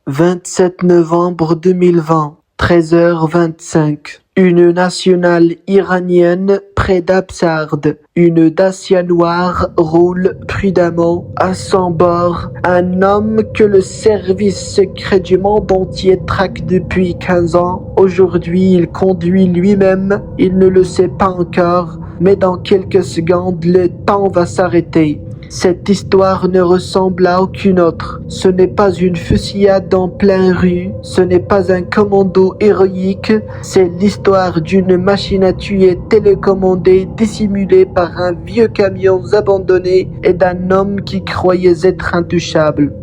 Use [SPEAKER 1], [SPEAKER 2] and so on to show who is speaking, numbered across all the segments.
[SPEAKER 1] 27 novembre 2020, 13h25. Une nationale iranienne près d'Absard. Une Dacia noire roule prudemment à son bord. Un homme que le service secret du monde entier traque depuis 15 ans. Aujourd'hui, il conduit lui-même. Il ne le sait pas encore, mais dans quelques secondes, le temps va s'arrêter. Cette histoire ne ressemble à aucune autre. Ce n'est pas une fusillade en pleine rue, ce n'est pas un commando héroïque, c'est l'histoire d'une machine à tuer télécommandée dissimulée par un vieux camion abandonné et d'un homme qui croyait être intouchable.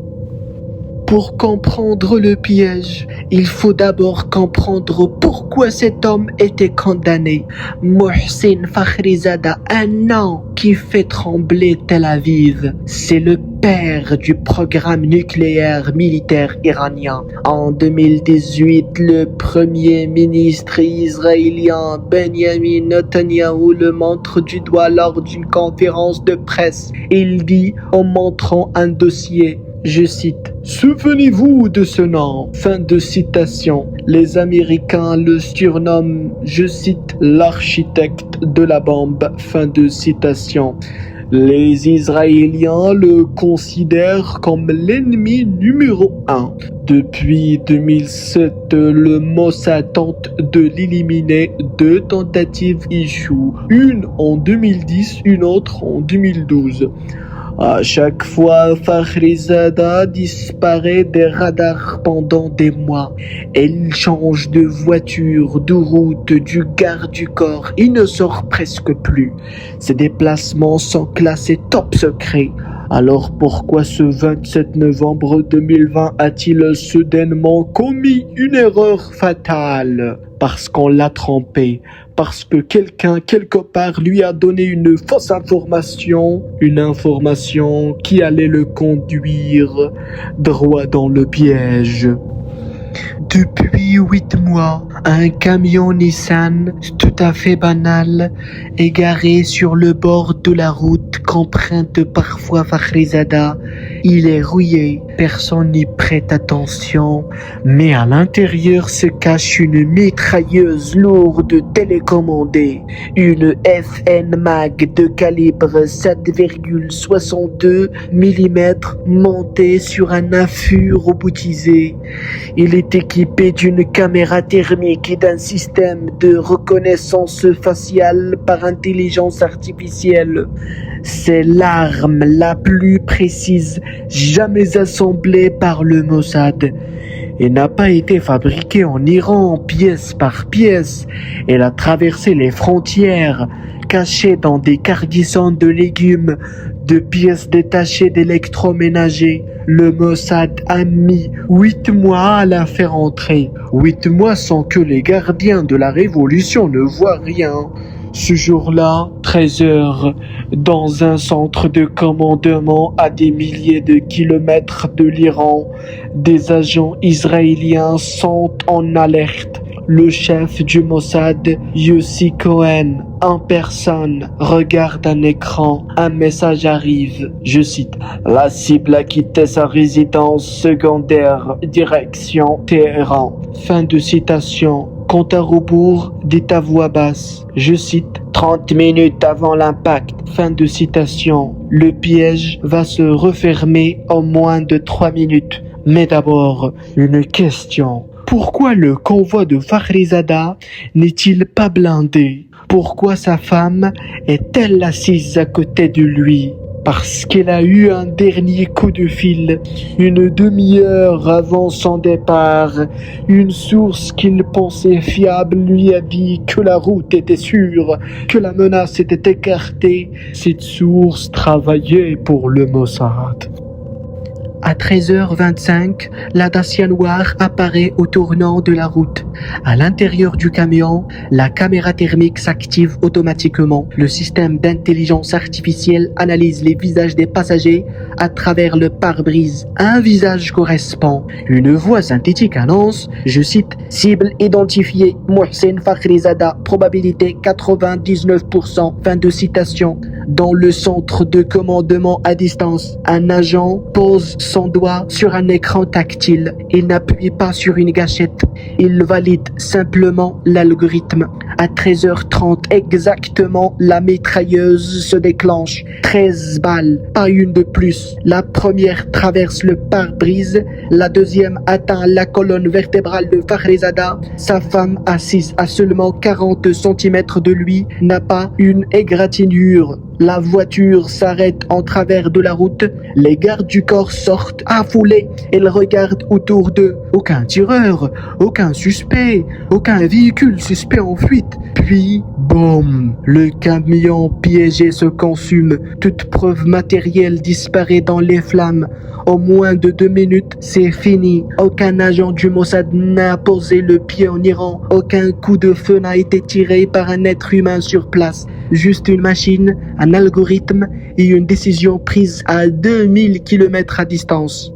[SPEAKER 1] Pour comprendre le piège, il faut d'abord comprendre pourquoi cet homme était condamné. Mohsen Fakhrizadeh, un nom qui fait trembler Tel Aviv. C'est le père du programme nucléaire militaire iranien. En 2018, le premier ministre israélien Benjamin Netanyahu le montre du doigt lors d'une conférence de presse. Il dit en montrant un dossier, je cite, « Souvenez-vous de ce nom ». Fin de citation. Les Américains le surnomment, je cite, « l'architecte de la bombe ». Fin de citation. Les Israéliens le considèrent comme l'ennemi numéro 1. Depuis 2007, le Mossad tente de l'éliminer. 2 tentatives échouent, une en 2010, une autre en 2012. À chaque fois, Fakhrizadeh disparaît des radars pendant des mois. Elle change de voiture, de route, du garde du corps. Il ne sort presque plus. Ses déplacements sont classés top secret. Alors pourquoi ce 27 novembre 2020 a-t-il soudainement commis une erreur fatale? Parce qu'on l'a trompé, parce que quelqu'un quelque part lui a donné une fausse information, une information qui allait le conduire droit dans le piège. Depuis 8 mois, un camion Nissan, tout à fait banal, est garé sur le bord de la route qu'emprunte parfois Fakhrizadeh. Il est rouillé, personne n'y prête attention, mais à l'intérieur se cache une mitrailleuse lourde télécommandée, une FN Mag de calibre 7,62 mm montée sur un affût robotisé. Il est équipé d'une caméra thermique et d'un système de reconnaissance faciale par intelligence artificielle. C'est l'arme la plus précise jamais assemblée par le Mossad. Elle n'a pas été fabriquée en Iran pièce par pièce. Elle a traversé les frontières, cachée dans des cargaisons de légumes, de pièces détachées d'électroménager. Le Mossad a mis 8 mois à la faire entrer. 8 mois sans que les gardiens de la révolution ne voient rien. Ce jour-là, 13 heures, dans un centre de commandement à des milliers de kilomètres de l'Iran, des agents israéliens sont en alerte. Le chef du Mossad, Yossi Cohen, en personne, regarde un écran. Un message arrive. Je cite, « La cible a quitté sa résidence secondaire, direction Téhéran ». Fin de citation. Compte à rebours, dit à voix basse. Je cite, « 30 minutes avant l'impact ». Fin de citation. Le piège va se refermer en moins de 3 minutes. Mais d'abord, une question. Pourquoi le convoi de Fakhrizadeh n'est-il pas blindé? Pourquoi sa femme est-elle assise à côté de lui? Parce qu'elle a eu un dernier coup de fil, une demi-heure avant son départ. Une source qu'il pensait fiable lui a dit que la route était sûre, que la menace était écartée. Cette source travaillait pour le Mossad. À 13h25, la Dacia noire apparaît au tournant de la route. À l'intérieur du camion, la caméra thermique s'active automatiquement. Le système d'intelligence artificielle analyse les visages des passagers à travers le pare-brise. Un visage correspond. Une voix synthétique annonce, je cite, « Cible identifiée, Mohsen Fakhrizadeh, probabilité 99%. » Fin de citation. Dans le centre de commandement à distance, un agent pose son doigt sur un écran tactile. Il n'appuie pas sur une gâchette. Il valide simplement l'algorithme. À 13h30 exactement, la mitrailleuse se déclenche. 13 balles, pas une de plus. La première traverse le pare-brise, la deuxième atteint la colonne vertébrale de Fakhrizada. Sa femme, assise à seulement 40 cm de lui, n'a pas une égratignure. La voiture s'arrête en travers de la route. Les gardes du corps sortent affolés. Ils regardent autour d'eux. Aucun tireur, aucun suspect, aucun véhicule suspect en fuite. Puis, boum, le camion piégé se consume. Toute preuve matérielle disparaît dans les flammes. En moins de 2 minutes, c'est fini. Aucun agent du Mossad n'a posé le pied en Iran. Aucun coup de feu n'a été tiré par un être humain sur place. Juste une machine, un algorithme et une décision prise à 2000 km à distance.